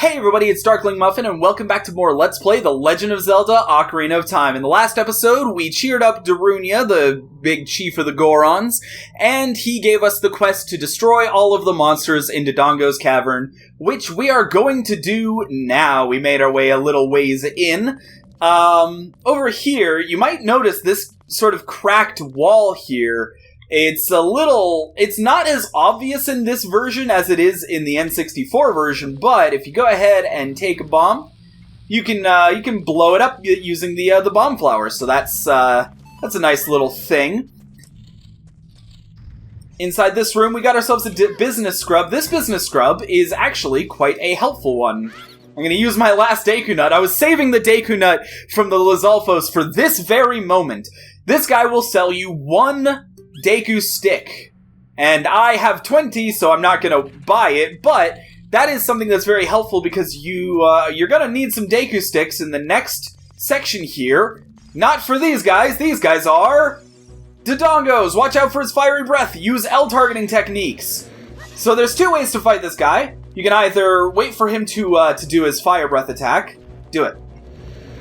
Hey everybody, it's Darkling Muffin, and welcome back to more Let's Play The Legend of Zelda Ocarina of Time. In the last episode, we cheered up Darunia, the big chief of the Gorons, and he gave us the quest to destroy all of the monsters in Dodongo's Cavern, which we are going to do now. We made our way a little ways in. Over here, you might notice this sort of cracked wall here. It's not as obvious in this version as it is in the N64 version, but if you go ahead and take a bomb, you can blow it up using the bomb flower. So that's a nice little thing. Inside this room, we got ourselves a business scrub. This business scrub is actually quite a helpful one. I'm going to use my last Deku Nut. I was saving the Deku Nut from the Lizalfos for this very moment. This guy will sell you one Deku stick, and I have 20, so I'm not gonna buy it, but that is something that's very helpful because you're gonna need some Deku sticks in the next section here. Not for these guys are Dodongos. Watch out for his fiery breath. Use L targeting techniques. So there's two ways to fight this guy. You can either wait for him to do his fire breath attack, do it,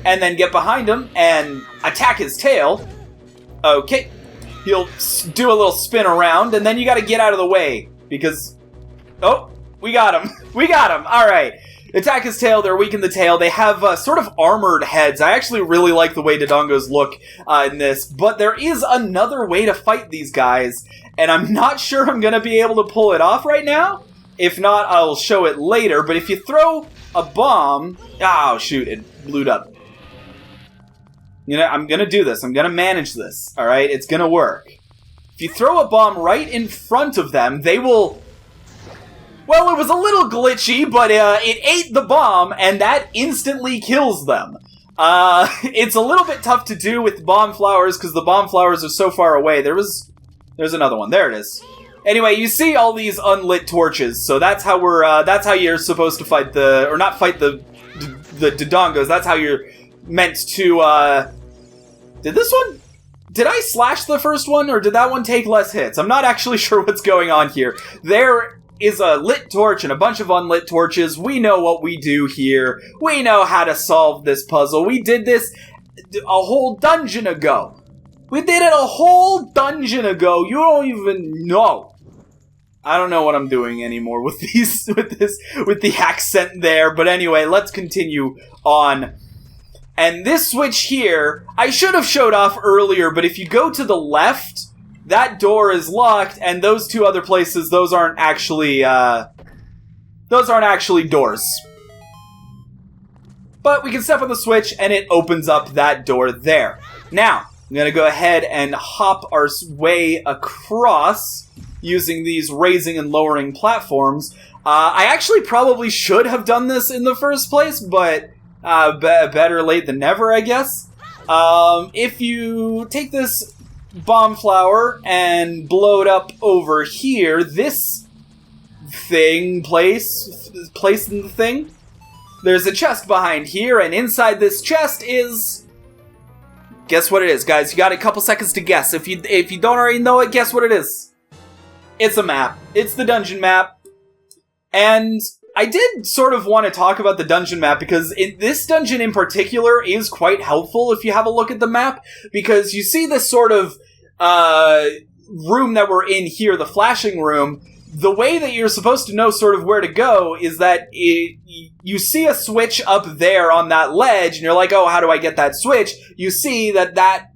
and then get behind him and attack his tail. Okay. He'll do a little spin around, and then you gotta get out of the way, because... Oh, we got him. We got him. Alright. Attack his tail, they're weak in the tail. They have sort of armored heads. I actually really like the way Dodongos look in this, but there is another way to fight these guys, and I'm not sure I'm gonna be able to pull it off right now. If not, I'll show it later, but if you throw a bomb... Oh, shoot, it blew up. You know, I'm gonna do this. I'm gonna manage this, alright? It's gonna work. If you throw a bomb right in front of them, they will... Well, it was a little glitchy, but it ate the bomb, and that instantly kills them. It's a little bit tough to do with bomb flowers, because the bomb flowers are so far away. There's another one. There it is. Anyway, you see all these unlit torches, so that's how that's how you're supposed to fight or not fight the Dodongos. That's how you're meant to, Did I slash the first one, or did that one take less hits? I'm not actually sure what's going on here. There is a lit torch and a bunch of unlit torches. We know what we do here. We know how to solve this puzzle. We did this a whole dungeon ago. We did it a whole dungeon ago. You don't even know. I don't know what I'm doing anymore with the accent there. But anyway, let's continue on. And this switch here, I should have showed off earlier, but if you go to the left, that door is locked, and those two other places, those aren't actually doors. But we can step on the switch, and it opens up that door there. Now, I'm going to go ahead and hop our way across using these raising and lowering platforms. I actually probably should have done this in the first place, but... better late than never, I guess. If you take this bomb flower and blow it up over here, this thing place in the thing, there's a chest behind here, and inside this chest is... Guess what it is, guys. You got a couple seconds to guess. If you don't already know it, guess what it is. It's a map. It's the dungeon map. And... I did sort of want to talk about the dungeon map because this dungeon in particular is quite helpful if you have a look at the map, because you see this sort of room that we're in here, the flashing room. The way that you're supposed to know sort of where to go is that you see a switch up there on that ledge, and you're like, oh, how do I get that switch? You see that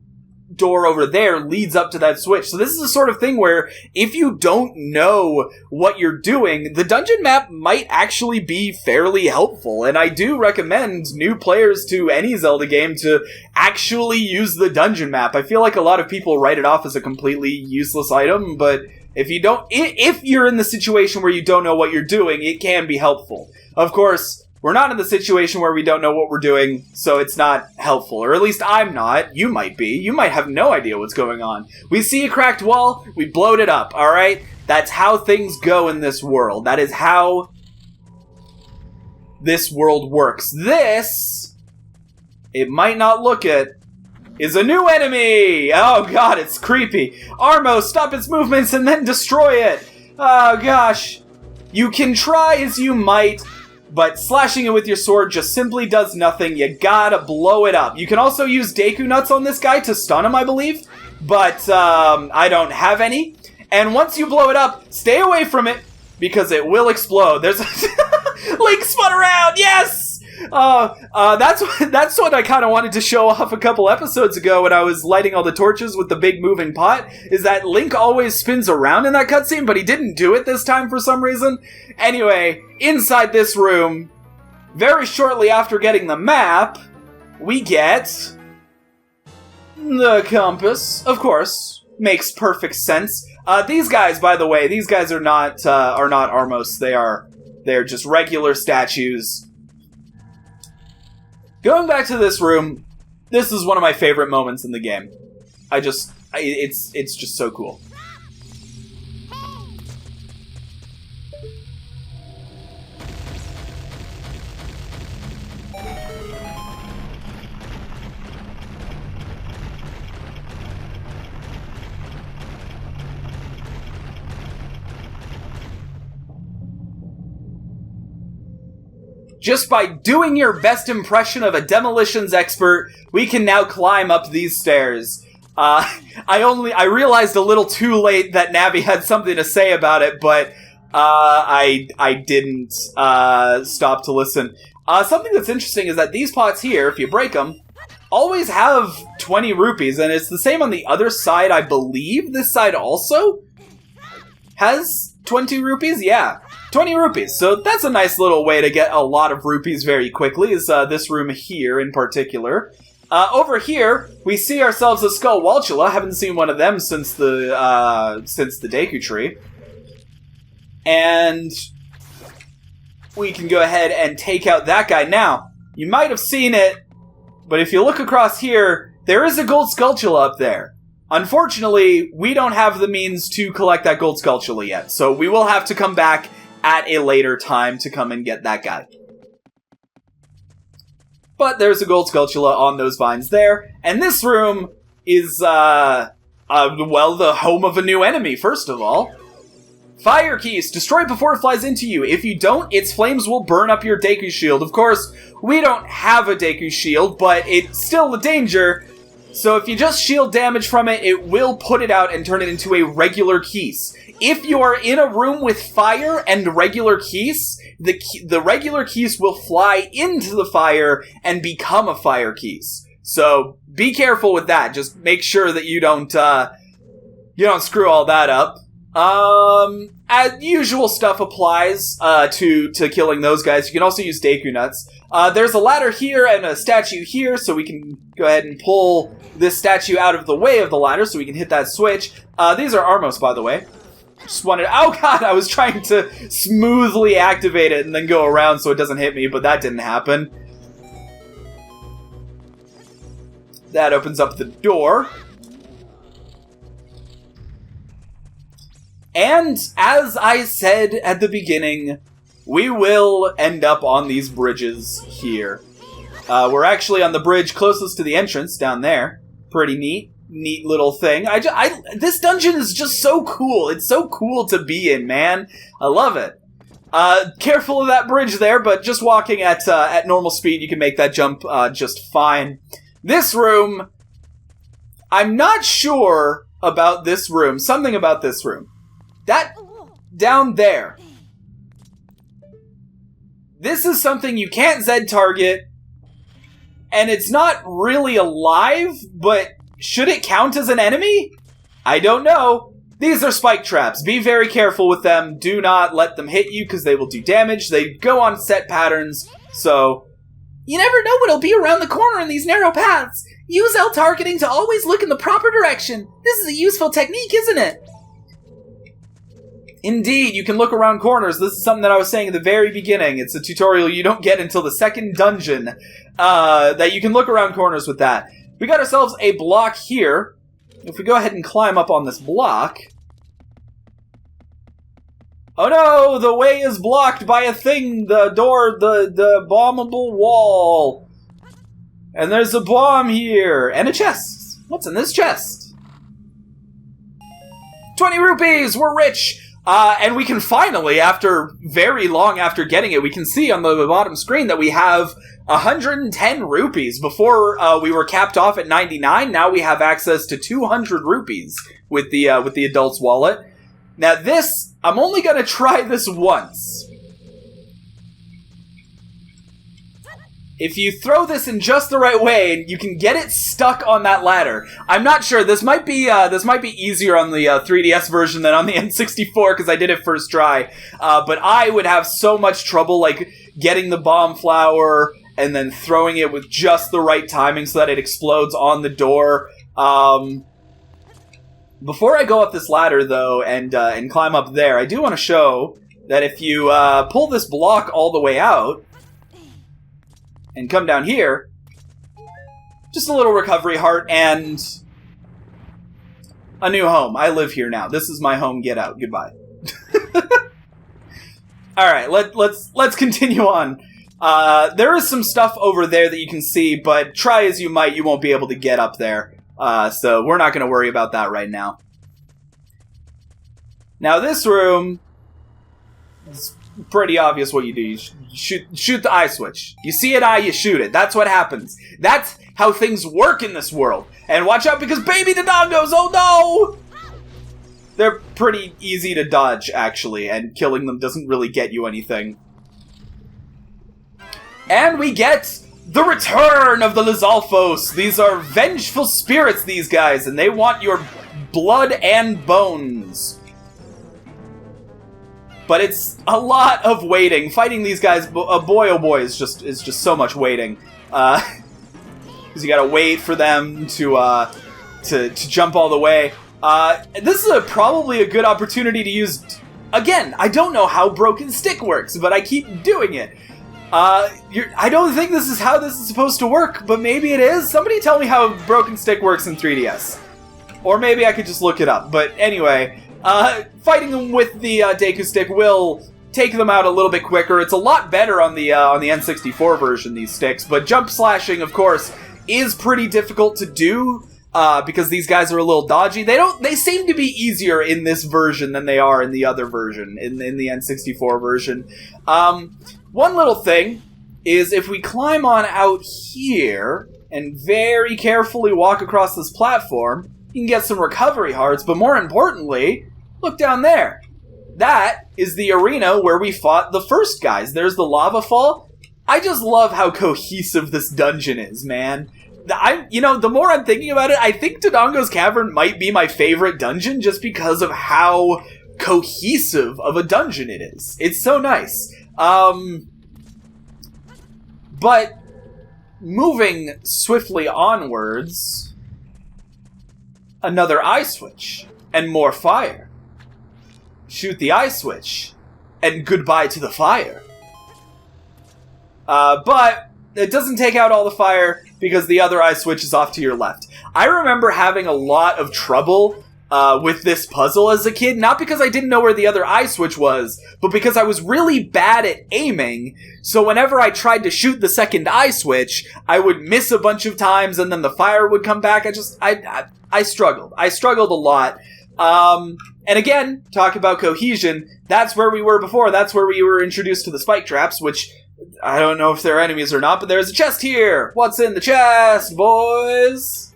door over there leads up to that switch. So this is the sort of thing where if you don't know what you're doing, the dungeon map might actually be fairly helpful. And I do recommend new players to any Zelda game to actually use the dungeon map. I feel like a lot of people write it off as a completely useless item, but if you're in the situation where you don't know what you're doing, it can be helpful. Of course, we're not in the situation where we don't know what we're doing, so it's not helpful. Or at least I'm not. You might be. You might have no idea what's going on. We see a cracked wall, we blowed it up, alright? That's how things go in this world. That is how this world works. This, it might not look it, is a new enemy! Oh god, it's creepy. Armo, stop its movements and then destroy it! Oh gosh. You can try as you might, but slashing it with your sword just simply does nothing. You gotta blow it up. You can also use Deku Nuts on this guy to stun him, I believe, but I don't have any. And once you blow it up, stay away from it, because it will explode. There's Link spun around, yes! That's what I kind of wanted to show off a couple episodes ago when I was lighting all the torches with the big moving pot, is that Link always spins around in that cutscene, but he didn't do it this time for some reason. Anyway, inside this room, very shortly after getting the map, we get the compass, of course. Makes perfect sense. These guys, by the way, these guys are not Armos. They're just regular statues. Going back to this room, this is one of my favorite moments in the game. It's just so cool. Just by doing your best impression of a demolitions expert, we can now climb up these stairs. I realized a little too late that Navi had something to say about it, but I didn't stop to listen. Something that's interesting is that these pots here, if you break them, always have 20 rupees, and it's the same on the other side, I believe. This side also has 20 rupees? Yeah. 20 rupees. So that's a nice little way to get a lot of rupees very quickly, is this room here in particular. Over here, we see ourselves a Skullwalchula. Haven't seen one of them since the Deku Tree. And we can go ahead and take out that guy. Now, you might have seen it, but if you look across here, there is a gold Skulltula up there. Unfortunately, we don't have the means to collect that gold Skulltula yet, so we will have to come back at a later time to come and get that guy. But there's a gold Skulltula on those vines there, and this room is, the home of a new enemy, first of all. Fire Keys! Destroy it before it flies into you. If you don't, its flames will burn up your Deku Shield. Of course, we don't have a Deku Shield, but it's still a danger, so if you just shield damage from it, it will put it out and turn it into a regular Keys. If you are in a room with fire and regular Keys, the regular Keys will fly into the fire and become a Fire Keys. So be careful with that. Just make sure that you don't screw all that up. As usual stuff applies to killing those guys. You can also use Deku Nuts. There's a ladder here and a statue here, so we can go ahead and pull this statue out of the way of the ladder so we can hit that switch. These are Armos, by the way. Just wanted... Oh god, I was trying to smoothly activate it and then go around so it doesn't hit me, but that didn't happen. That opens up the door. And, as I said at the beginning, we will end up on these bridges here. We're actually on the bridge closest to the entrance, down there. Pretty neat. Neat little thing. This dungeon is just so cool. It's so cool to be in, man. I love it. Careful of that bridge there, but just walking at normal speed, you can make that jump just fine. This room, I'm not sure about this room. Something about this room. That down there. This is something you can't Z target, and it's not really alive, but should it count as an enemy? I don't know. These are spike traps. Be very careful with them. Do not let them hit you, because they will do damage. They go on set patterns, so... You never know what'll be around the corner in these narrow paths. Use L targeting to always look in the proper direction. This is a useful technique, isn't it? Indeed, you can look around corners. This is something that I was saying at the very beginning. It's a tutorial you don't get until the second dungeon, that you can look around corners with that. We got ourselves a block here. If we go ahead and climb up on this block... Oh no! The way is blocked by a thing! The door, the bombable wall! And there's a bomb here! And a chest! What's in this chest? 20 rupees! We're rich! And we can finally, very long after getting it, we can see on the bottom screen that we have 110 rupees. Before we were capped off at 99, now we have access to 200 rupees with the adult's wallet. Now this, I'm only going to try this once. If you throw this in just the right way, you can get it stuck on that ladder. I'm not sure. This might be easier on the 3DS version than on the N64 because I did it first try. But I would have so much trouble like getting the bomb flower and then throwing it with just the right timing so that it explodes on the door. Before I go up this ladder though and climb up there, I do want to show that if you pull this block all the way out and come down here, just a little recovery heart and a new home. I live here now. This is my home. Get out. Goodbye. All right, let's continue on. There is some stuff over there that you can see, but try as you might, you won't be able to get up there. So we're not going to worry about that right now. Now this room, it's pretty obvious what you do. You shoot the eye switch. You see an eye, you shoot it. That's what happens. That's how things work in this world. And watch out because baby Dodongos, oh no! They're pretty easy to dodge, actually, and killing them doesn't really get you anything. And we get the return of the Lizalfos. These are vengeful spirits, these guys, and they want your blood and bones. But it's a lot of waiting. Fighting these guys, boy oh boy, is just so much waiting. Because you gotta wait for them to jump all the way. This is probably a good opportunity to use... Again, I don't know how Broken Stick works, but I keep doing it. I don't think this is how this is supposed to work, but maybe it is. Somebody tell me how Broken Stick works in 3DS. Or maybe I could just look it up. But anyway... fighting them with the Deku Stick will take them out a little bit quicker. It's a lot better on the N64 version, these sticks, but jump slashing, of course, is pretty difficult to do, because these guys are a little dodgy. They seem to be easier in this version than they are in the other version, in the N64 version. One little thing is if we climb on out here and very carefully walk across this platform, you can get some recovery hearts, but more importantly, look down there. That is the arena where we fought the first guys. There's the lava fall. I just love how cohesive this dungeon is, man. The more I'm thinking about it, I think Dodongo's Cavern might be my favorite dungeon just because of how cohesive of a dungeon it is. It's so nice. But moving swiftly onwards, another eye switch and more fire. Shoot the eye switch, and goodbye to the fire. But it doesn't take out all the fire because the other eye switch is off to your left. I remember having a lot of trouble with this puzzle as a kid, not because I didn't know where the other eye switch was, but because I was really bad at aiming, so whenever I tried to shoot the second eye switch, I would miss a bunch of times and then the fire would come back. I struggled. I struggled a lot. And again, talk about cohesion, that's where we were before. That's where we were introduced to the spike traps, which I don't know if they're enemies or not, but there's a chest here! What's in the chest, boys?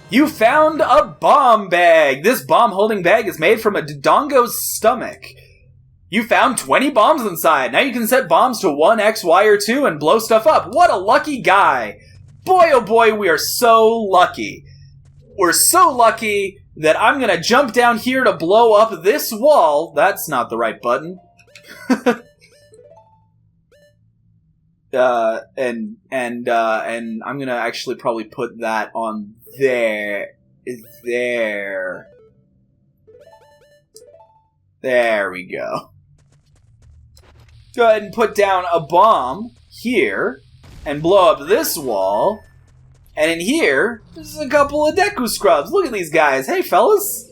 You found a bomb bag! This bomb-holding bag is made from a Dodongo's stomach. You found 20 bombs inside. Now you can set bombs to 1, X, Y, or 2 and blow stuff up. What a lucky guy. Boy, oh boy, we are so lucky. We're so lucky that I'm going to jump down here to blow up this wall. That's not the right button. And I'm going to actually probably put that on there. There. There we go. Go ahead and put down a bomb here and blow up this wall. And in here, there's a couple of Deku Scrubs. Look at these guys. Hey, fellas.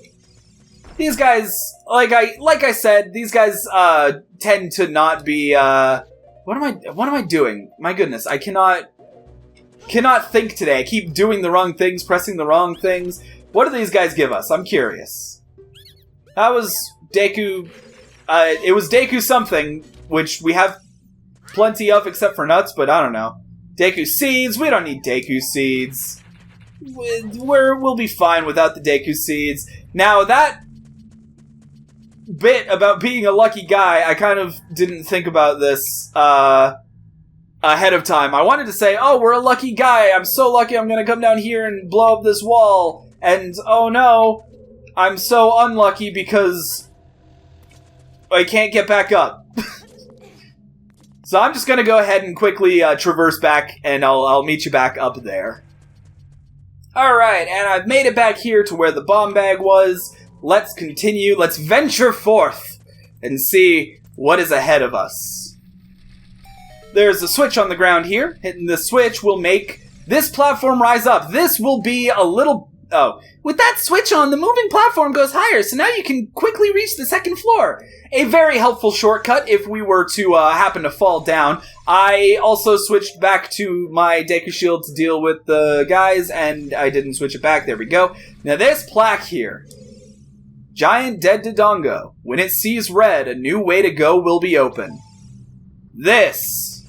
These guys, like I said, these guys tend to not be. What am I doing? My goodness, I cannot. cannot think today. I keep doing the wrong things, pressing the wrong things. What do these guys give us? I'm curious. That was Deku... it was Deku something, which we have plenty of except for nuts, but I don't know. Deku seeds? We don't need Deku seeds. We'll be fine without the Deku seeds. Now, that bit about being a lucky guy, I kind of didn't think about this ahead of time. I wanted to say, oh, we're a lucky guy. I'm so lucky I'm going to come down here and blow up this wall. And, oh no, I'm so unlucky because I can't get back up. So I'm just going to go ahead and quickly traverse back, and I'll meet you back up there. Alright, and I've made it back here to where the bomb bag was. Let's continue. Let's venture forth and see what is ahead of us. There's a switch on the ground here. Hitting the switch will make this platform rise up. This will be a little... Oh, with that switch on, the moving platform goes higher, so now you can quickly reach the second floor. A very helpful shortcut if we were to happen to fall down. I also switched back to my Deku Shield to deal with the guys, and I didn't switch it back. There we go. Now this plaque here. Giant Dead Dodongo. When it sees red, a new way to go will be open. This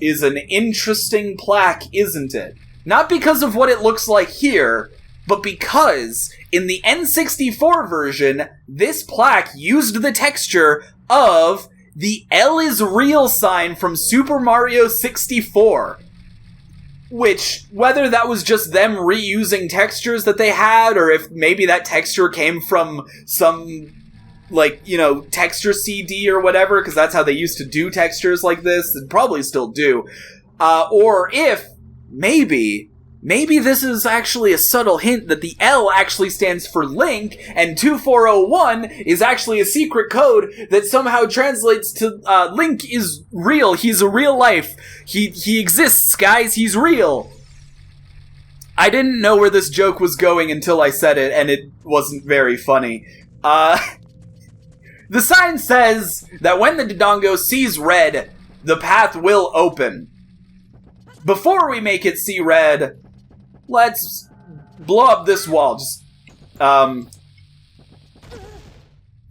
is an interesting plaque, isn't it? Not because of what it looks like here, but because in the N64 version, this plaque used the texture of the L is real sign from Super Mario 64. Which, whether that was just them reusing textures that they had, or if maybe that texture came from some, like, you know, texture CD or whatever, because that's how they used to do textures like this, and probably still do. Or if, maybe this is actually a subtle hint that the L actually stands for Link, and 2401 is actually a secret code that somehow translates to, Link is real, he's a real life, he exists, guys, he's real. I didn't know where this joke was going until I said it, and it wasn't very funny. The sign says that when the Dodongo sees red, the path will open. Before we make it see red, let's blow up this wall. Just, oh,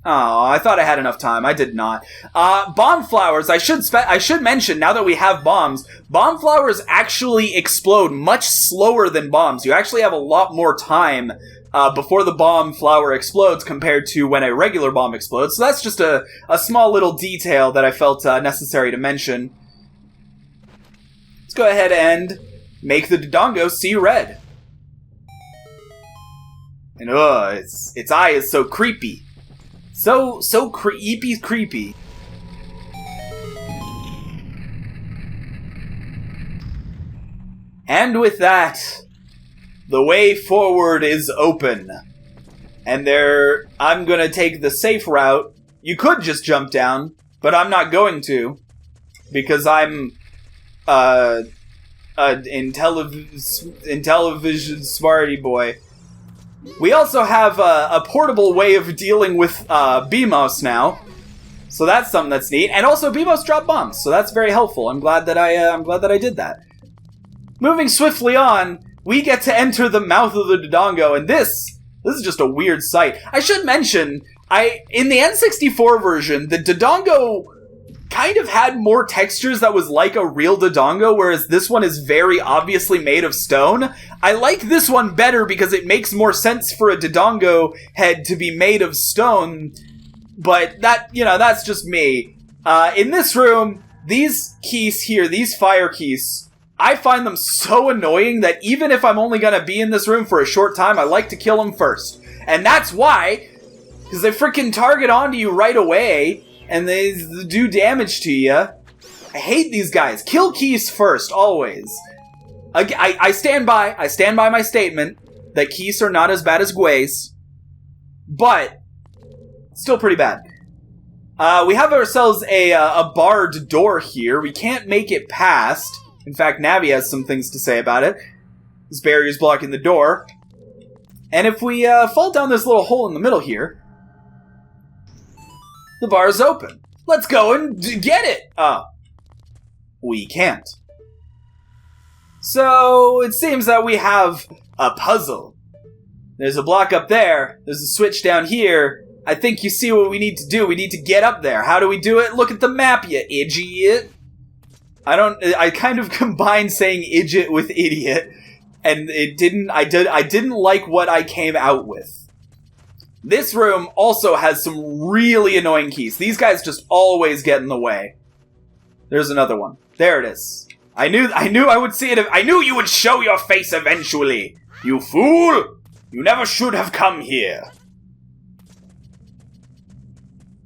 I thought I had enough time. I did not. Bomb flowers. I should mention, now that we have bombs, bomb flowers actually explode much slower than bombs. You actually have a lot more time before the bomb flower explodes compared to when a regular bomb explodes. So that's just a small little detail that I felt necessary to mention. Let's go ahead and make the Dodongo see red. And its eye is so creepy. So creepy. And with that, the way forward is open. And I'm gonna take the safe route. You could just jump down, but I'm not going to. Because I'm, in television smarty boy. We also have a portable way of dealing with BMOS now, so that's something that's neat. And also, BMOS drop bombs, so that's very helpful. I'm glad that I did that. Moving swiftly on, we get to enter the mouth of the Dodongo, and this is just a weird sight. I should mention, in the N64 version, the Dodongo kind of had more textures that was like a real Dodongo, whereas this one is very obviously made of stone. I like this one better because it makes more sense for a Dodongo head to be made of stone, but that's just me. In this room, these keys here, these fire keys, I find them so annoying that even if I'm only gonna be in this room for a short time, I like to kill them first. And that's why, because they freaking target onto you right away, and they do damage to you. I hate these guys. Kill keys first, always. I stand by my statement that keys are not as bad as Guays, but still pretty bad. We have ourselves a barred door here. We can't make it past. In fact, Navi has some things to say about it. This barrier's blocking the door. And if we fall down this little hole in the middle here, the bar's open. Let's go and get it! We can't. So, it seems that we have a puzzle. There's a block up there, there's a switch down here. I think you see what we need to do. We need to get up there. How do we do it? Look at the map, you idiot. I kind of combined saying idiot with idiot, and I didn't like what I came out with. This room also has some really annoying keys. These guys just always get in the way. There's another one. There it is. I knew I would see it. I knew you would show your face eventually. You fool! You never should have come here.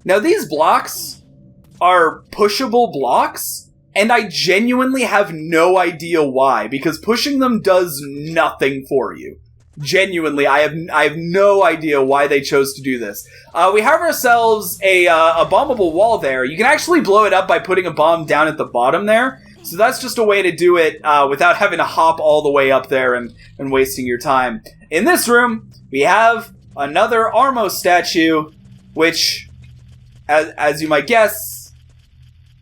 Now these blocks are pushable blocks, and I genuinely have no idea why, because pushing them does nothing for you. Genuinely, I have no idea why they chose to do this. We have ourselves a bombable wall there. You can actually blow it up by putting a bomb down at the bottom there. So that's just a way to do it without having to hop all the way up there and wasting your time. In this room, we have another Armo statue, which, as you might guess...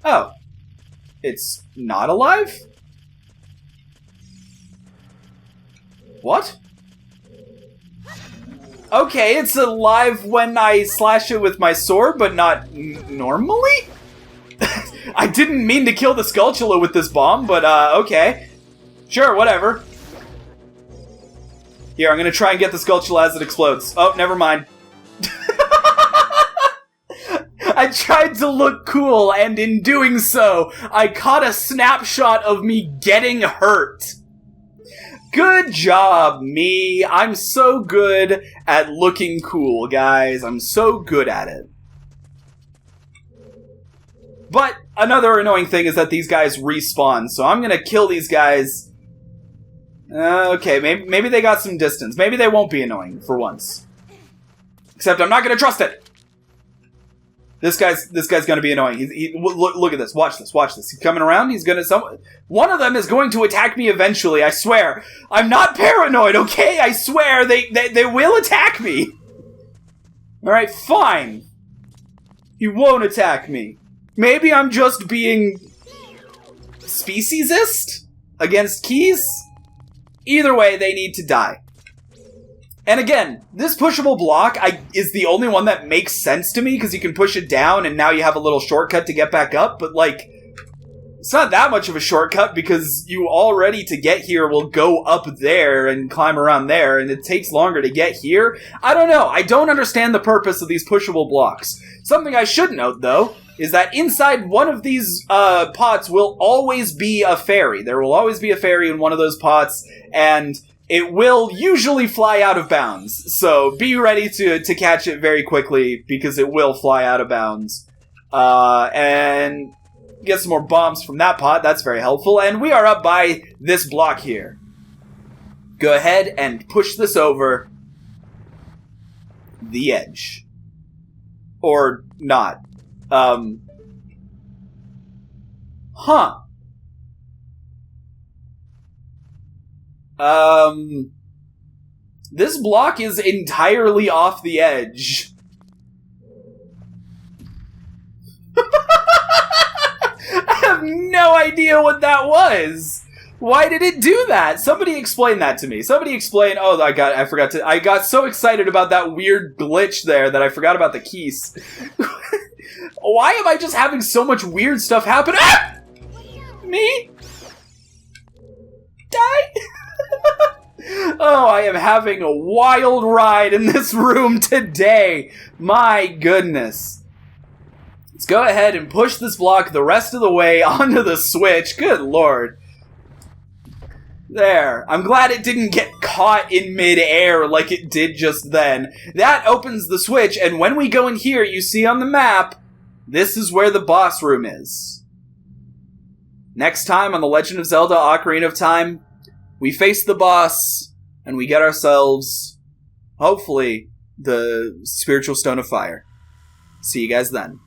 Oh. It's not alive? What? Okay, it's alive when I slash it with my sword, but not normally? I didn't mean to kill the Skulltula with this bomb, but okay. Sure, whatever. Here, I'm gonna try and get the Skulltula as it explodes. Oh, never mind. I tried to look cool, and in doing so, I caught a snapshot of me getting hurt. Good job, me. I'm so good at looking cool, guys. I'm so good at it. But another annoying thing is that these guys respawn, so I'm gonna kill these guys. Okay, maybe they got some distance. Maybe they won't be annoying for once. Except I'm not gonna trust it. This guy's gonna be annoying. Look at this. Watch this. Watch this. He's coming around. He's gonna... One of them is going to attack me eventually. I swear. I'm not paranoid, okay? I swear they will attack me. Alright, fine. He won't attack me. Maybe I'm just being... speciesist? Against keys? Either way, they need to die. And again, this pushable block is the only one that makes sense to me, because you can push it down and now you have a little shortcut to get back up, but like, it's not that much of a shortcut because you already, to get here, will go up there and climb around there, and it takes longer to get here. I don't know. I don't understand the purpose of these pushable blocks. Something I should note, though, is that inside one of these pots will always be a fairy. There will always be a fairy in one of those pots, and it will usually fly out of bounds. So be ready to catch it very quickly, because it will fly out of bounds. And get some more bombs from that pot. That's very helpful. And we are up by this block here. Go ahead and push this over the edge. Or not. Huh. This block is entirely off the edge. I have no idea what that was. Why did it do that? Somebody explain that to me. Somebody explain. Oh, I got so excited about that weird glitch there that I forgot about the keys. Why am I just having so much weird stuff happen? Ah! Me? Die? Oh, I am having a wild ride in this room today. My goodness. Let's go ahead and push this block the rest of the way onto the switch. Good lord. There. I'm glad it didn't get caught in midair like it did just then. That opens the switch, and when we go in here, you see on the map, this is where the boss room is. Next time on The Legend of Zelda Ocarina of Time, we face the boss, and we get ourselves, hopefully, the Spiritual Stone of Fire. See you guys then.